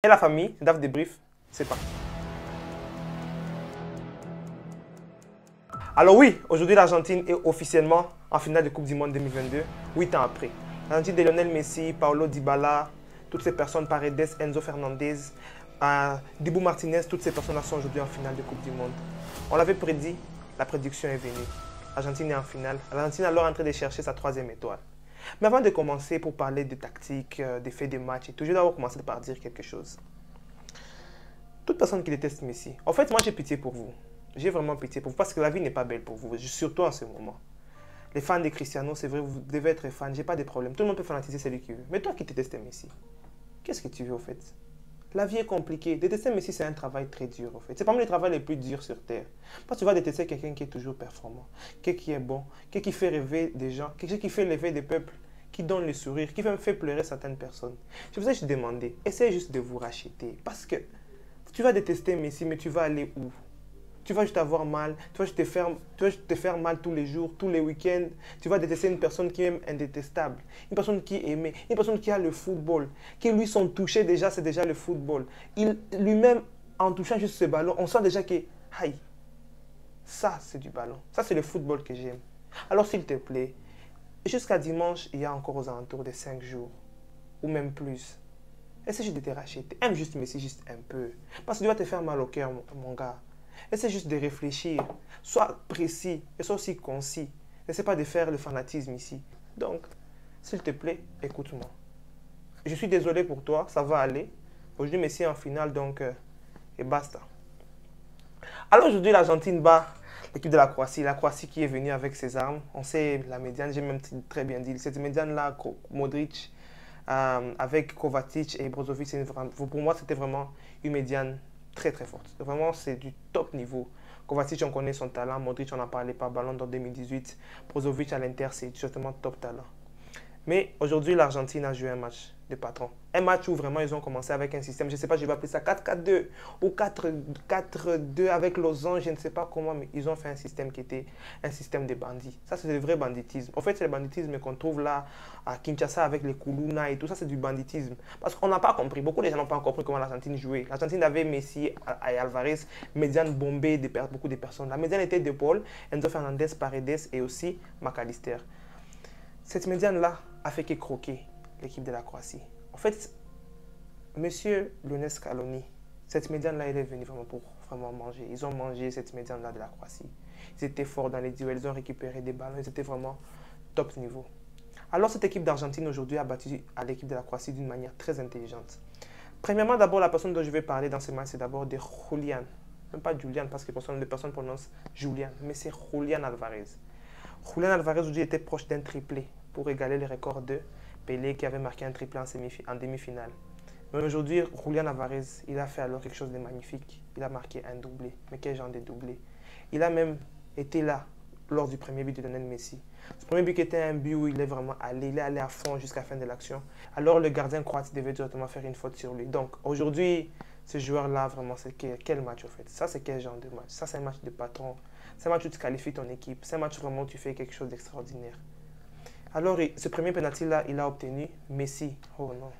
Et la famille, DAF Débrief, c'est parti. Alors oui, aujourd'hui l'Argentine est officiellement en finale de Coupe du Monde 2022, 8 ans après. L'Argentine de Lionel Messi, Paulo Dybala, toutes ces personnes, Paredes, Enzo Fernandez, Dibu Martinez, toutes ces personnes-là sont aujourd'hui en finale de Coupe du Monde. On l'avait prédit, la prédiction est venue. L'Argentine est en finale. L'Argentine est alors en train de chercher sa 3e étoile. Mais avant de commencer pour parler de tactique, d'effets de match et tout, je dois commencer par dire quelque chose. Toute personne qui déteste Messi, en fait, moi j'ai pitié pour vous. J'ai vraiment pitié pour vous parce que la vie n'est pas belle pour vous, surtout en ce moment. Les fans de Cristiano, c'est vrai, vous devez être fan, j'ai pas de problème. Tout le monde peut fanatiser celui qui veut. Mais toi qui détestes Messi, qu'est-ce que tu veux au fait? La vie est compliquée. Détester Messi, c'est un travail très dur au fait. C'est parmi les travaux les plus durs sur Terre. Parce que tu vas détester quelqu'un qui est toujours performant, quelqu'un qui est bon, quelqu'un qui fait rêver des gens, quelqu'un qui fait rêver des peuples, qui donne le sourire, qui fait pleurer certaines personnes. Je vous ai juste demandé, essayez juste de vous racheter. Parce que tu vas détester Messi, mais tu vas aller où? Tu vas juste avoir mal, tu vas juste te faire mal tous les jours, tous les week-ends. Tu vas détester une personne qui est indétestable, une personne qui est aimée, une personne qui a le football, qui lui sont touchés déjà, c'est déjà le football. Lui-même, en touchant juste ce ballon, on sent déjà que, aïe, ça c'est du ballon, ça c'est le football que j'aime. Alors s'il te plaît, jusqu'à dimanche, il y a encore aux alentours de 5 jours, ou même plus. Essaie juste de te racheter, aime juste Messi juste un peu, parce que tu vas te faire mal au cœur, mon gars. Essaie juste de réfléchir. Sois précis et sois aussi concis. N'essaie pas de faire le fanatisme ici. Donc, s'il te plaît, écoute-moi. Je suis désolé pour toi, ça va aller. Aujourd'hui, Messi est en finale, donc, et basta. Alors aujourd'hui, l'Argentine bat l'équipe de la Croatie. La Croatie qui est venue avec ses armes. On sait la médiane, j'ai même très bien dit. Cette médiane-là, Modric, avec Kovacic et Brozovic, pour moi, c'était vraiment une médiane très très forte. Vraiment, c'est du top niveau. Kovacic, on connaît son talent. Modric, on n'en parlait pas. Ballon d'Or 2018. Brozovic à l'Inter, c'est justement top talent. Mais aujourd'hui, l'Argentine a joué un match de patron. Un match où vraiment ils ont commencé avec un système, je ne sais pas, je vais appeler ça 4-4-2 ou 4-4-2 avec losange, je ne sais pas comment, mais ils ont fait un système qui était un système de bandits. Ça, c'est le vrai banditisme. En fait, c'est le banditisme qu'on trouve là à Kinshasa avec les Kuluna et tout ça, c'est du banditisme. Parce qu'on n'a pas compris, beaucoup de gens n'ont pas compris comment l'Argentine jouait. L'Argentine avait Messi et Alvarez, médiane bombée de beaucoup de personnes. La médiane était de Paul, Enzo Fernandez, Paredes et aussi McAllister. Cette médiane-là a fait que croquer l'équipe de la Croatie. En fait, monsieur Lionel Scaloni, cette médiane-là, il est venu vraiment pour vraiment manger. Ils ont mangé cette médiane-là de la Croatie. Ils étaient forts dans les duels, ils ont récupéré des ballons, ils étaient vraiment top niveau. Alors cette équipe d'Argentine aujourd'hui a battu à l'équipe de la Croatie d'une manière très intelligente. Premièrement, d'abord, la personne dont je vais parler dans ce match, c'est d'abord de Julián. Même pas Julián, parce que les personnes prononcent Julián, mais c'est Julián Alvarez. Julián Alvarez aujourd'hui était proche d'un triplé pour égaler le record de Pelé qui avait marqué un triplé en demi-finale. Mais aujourd'hui, Julián Alvarez, il a fait alors quelque chose de magnifique. Il a marqué un doublé. Mais quel genre de doublé? Il a même été là lors du premier but de Lionel Messi. Ce premier but qui était un but où il est vraiment allé, il est allé à fond jusqu'à la fin de l'action. Alors le gardien croate devait directement faire une faute sur lui. Donc aujourd'hui, ce joueur-là, vraiment, c'est quel match en fait? Ça, c'est quel genre de match? Ça, c'est un match de patron. C'est un match où tu qualifies ton équipe. C'est un match vraiment où tu fais quelque chose d'extraordinaire. Alors, ce premier penalty-là, il a obtenu Messi. Oh non.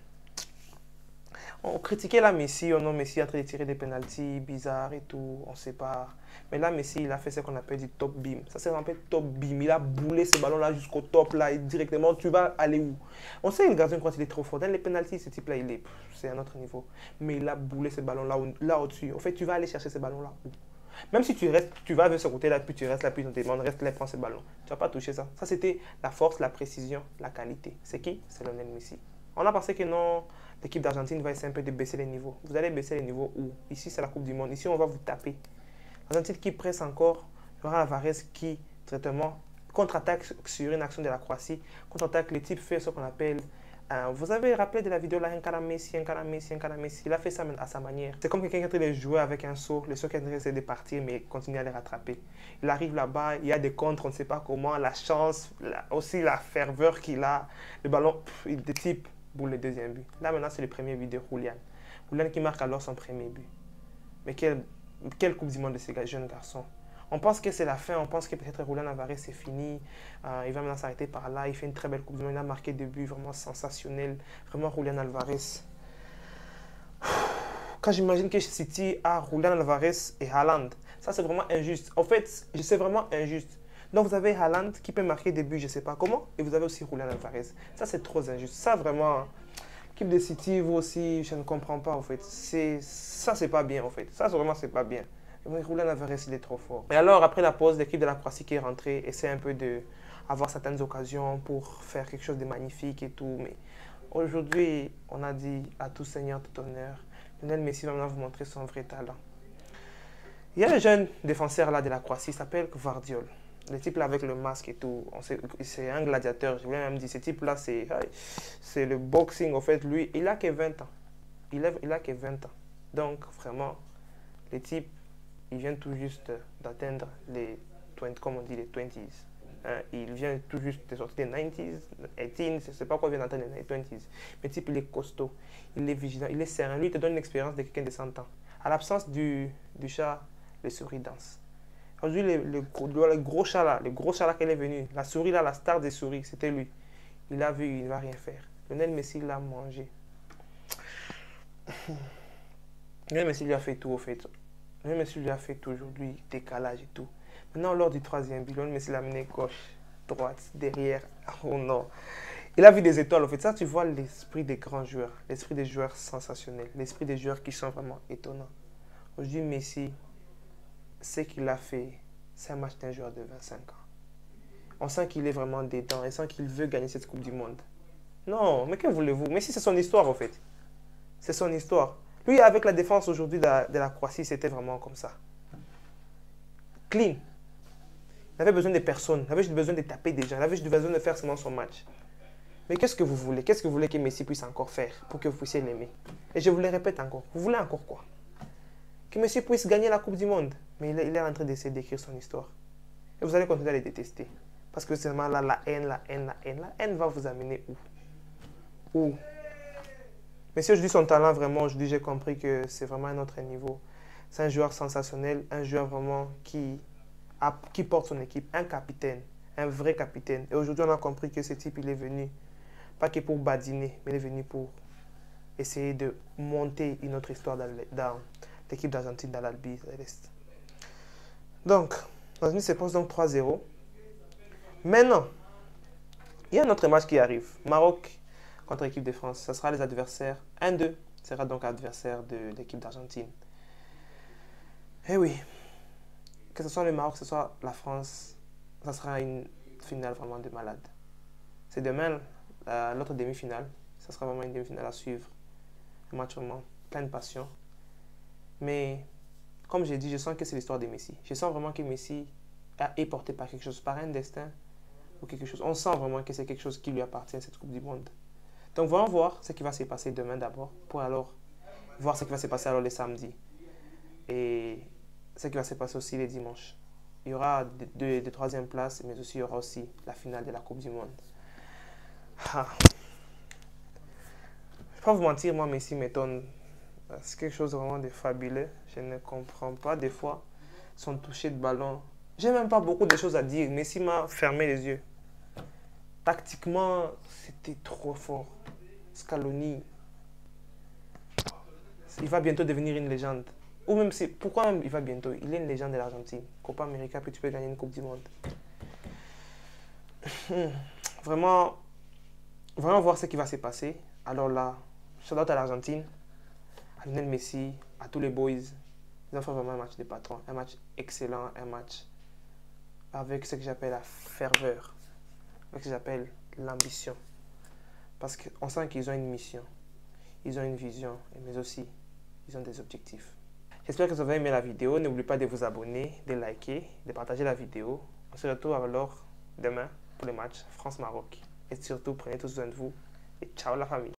On critiquait là Messi, oh non, Messi a train de tirer des penaltys bizarres et tout, on ne sait pas. Mais là, Messi, il a fait ce qu'on appelle du top beam. Ça, c'est un peu top beam. Il a boulé ce ballon-là jusqu'au top, là, et directement, tu vas aller où? On sait que le gardien croate, il est trop fort. Dans les penaltys, ce type-là, c'est un autre niveau. Mais il a boulé ce ballon-là là au-dessus. En fait, tu vas aller chercher ce ballon-là où? Même si tu restes, tu vas vers ce côté-là, puis tu restes là, puis on te demande, reste là, prends ce ballon. Tu ne vas pas toucher ça. Ça, c'était la force, la précision, la qualité. C'est qui? C'est Lionel Messi. On a pensé que non, l'équipe d'Argentine va essayer un peu de baisser les niveaux. Vous allez baisser les niveaux où? Ici, c'est la Coupe du Monde. Ici, on va vous taper. L'Argentine qui presse encore, il y aura Alvarez qui, directement, contre-attaque sur une action de la Croatie. Contre-attaque, le type fait ce qu'on appelle... vous avez rappelé de la vidéo là, un cara Messi. Il a fait ça à sa manière. C'est comme quelqu'un qui est en train de jouer avec un saut. Le saut qui est en train d'essayer de partir, mais continue à les rattraper. Il arrive là-bas, il y a des contres, on ne sait pas comment, la chance, aussi la ferveur qu'il a. Le ballon, de type pour le deuxième but. Là maintenant, c'est le premier but de Julián. Julián qui marque alors son premier but. Mais quelle Coupe du Monde de ces jeunes garçons. On pense que c'est la fin, on pense que peut-être Julián Alvarez c'est fini, il va maintenant s'arrêter par là, il fait une très belle Coupe du Monde, il a marqué 2 buts vraiment sensationnels, vraiment Julián Alvarez. Quand j'imagine que City a Julian Alvarez et Haaland, ça c'est vraiment injuste. En fait, c'est vraiment injuste. Donc vous avez Haaland qui peut marquer des buts, je ne sais pas comment, et vous avez aussi Julian Alvarez. Ça c'est trop injuste. Ça vraiment, l'équipe de City, vous aussi, je ne comprends pas en fait. Ça c'est pas bien en fait. Ça vraiment c'est pas bien. Julian Alvarez il est trop fort. Et alors après la pause, l'équipe de la Croatie qui est rentrée essaie un peu de avoir certaines occasions pour faire quelque chose de magnifique et tout. Mais aujourd'hui, on a dit à tout seigneur, tout honneur, Lionel Messi va maintenant vous montrer son vrai talent. Il y a le jeune défenseur là de la Croatie, il s'appelle Gvardiol. Le type là avec le masque et tout, c'est un gladiateur. Je voulais même dire, ce type là, c'est le boxing en fait. Lui, il a que 20 ans. Il a que 20 ans. Donc vraiment, le type, il vient tout juste d'atteindre les 20, comme on dit, les 20s. Hein, il vient tout juste de sortir des 90s, 18s, je ne sais pas quoi il vient d'atteindre les 20s. Mais le type, il est costaud, il est vigilant, il est serein. Lui, il te donne une expérience de quelqu'un de 100 ans. À l'absence du chat, les souris dansent. Aujourd'hui, le gros chat là qu'elle est venu, la souris là, la star des souris, c'était lui. Il a vu, il ne va rien faire. Lionel Messi l'a mangé. Lionel Messi lui a fait tout au fait. Lionel Messi lui a fait tout aujourd'hui, décalage et tout. Maintenant, lors du troisième but, Lionel Messi l'a mené gauche, droite, derrière. Oh non. Il a vu des étoiles. En fait, ça, tu vois l'esprit des grands joueurs, l'esprit des joueurs sensationnels, l'esprit des joueurs qui sont vraiment étonnants. Aujourd'hui, Messi, ce qu'il a fait, c'est un match d'un joueur de 25 ans. On sent qu'il est vraiment dedans, on sent qu'il veut gagner cette Coupe du Monde. Non, mais que voulez-vous? Messi, c'est son histoire, en fait. C'est son histoire. Lui, avec la défense aujourd'hui de la Croatie, c'était vraiment comme ça. Clean. Il avait besoin de personne. Il avait juste besoin de taper des gens. Il avait juste besoin de faire seulement son match. Mais qu'est-ce que vous voulez? Qu'est-ce que vous voulez que Messi puisse encore faire pour que vous puissiez l'aimer? Et je vous le répète encore. Vous voulez encore quoi? Que Messi puisse gagner la Coupe du Monde. Mais il est en train d'essayer d'écrire son histoire. Et vous allez continuer à les détester. Parce que seulement là, la haine va vous amener où? Où? Mais si je dis son talent, vraiment, je dis j'ai compris que c'est vraiment un autre niveau. C'est un joueur sensationnel, un joueur vraiment qui porte son équipe, un capitaine, un vrai capitaine. Et aujourd'hui, on a compris que ce type, il est venu, pas que pour badiner, mais il est venu pour essayer de monter une autre histoire dans l'équipe d'Argentine, dans l'Albi Céleste. Donc, l'Argentine se pose donc 3-0. Maintenant, il y a un autre match qui arrive. Maroc contre l'équipe de France. Ce sera les adversaires. 1-2 sera donc adversaire de l'équipe d'Argentine. Eh oui, que ce soit le Maroc, que ce soit la France, ça sera une finale vraiment de malade. C'est demain, l'autre demi-finale. Ça sera vraiment une demi-finale à suivre. Un match vraiment plein de passion. Mais, comme j'ai dit, je sens que c'est l'histoire de Messi. Je sens vraiment que Messi est porté par quelque chose, par un destin ou quelque chose. On sent vraiment que c'est quelque chose qui lui appartient, cette Coupe du Monde. Donc, voyons voir ce qui va se passer demain d'abord, pour alors voir ce qui va se passer alors le samedi. Et ce qui va se passer aussi les dimanches. Il y aura des troisième places, mais aussi il y aura aussi la finale de la Coupe du Monde. Ah. Je ne vais pas vous mentir, moi, Messi m'étonne. C'est quelque chose vraiment de fabuleux. Je ne comprends pas des fois son toucher de ballon. J'ai même pas beaucoup de choses à dire. Messi m'a fermé les yeux. Tactiquement, c'était trop fort. Scaloni, il va bientôt devenir une légende. Ou même, pourquoi même il va bientôt? Il est une légende de l'Argentine. Copa América, puis tu peux gagner une Coupe du Monde. Vraiment voir ce qui va se passer. Alors là, shout out à l'Argentine, à Lionel Messi, à tous les boys. Ils ont fait vraiment un match de patron. Un match excellent, un match avec ce que j'appelle la ferveur, avec ce que j'appelle l'ambition. Parce qu'on sent qu'ils ont une mission, ils ont une vision, mais aussi, ils ont des objectifs. J'espère que vous avez aimé la vidéo. N'oubliez pas de vous abonner, de liker, de partager la vidéo. On se retrouve alors demain pour le match France-Maroc. Et surtout, prenez tous soin de vous et ciao la famille.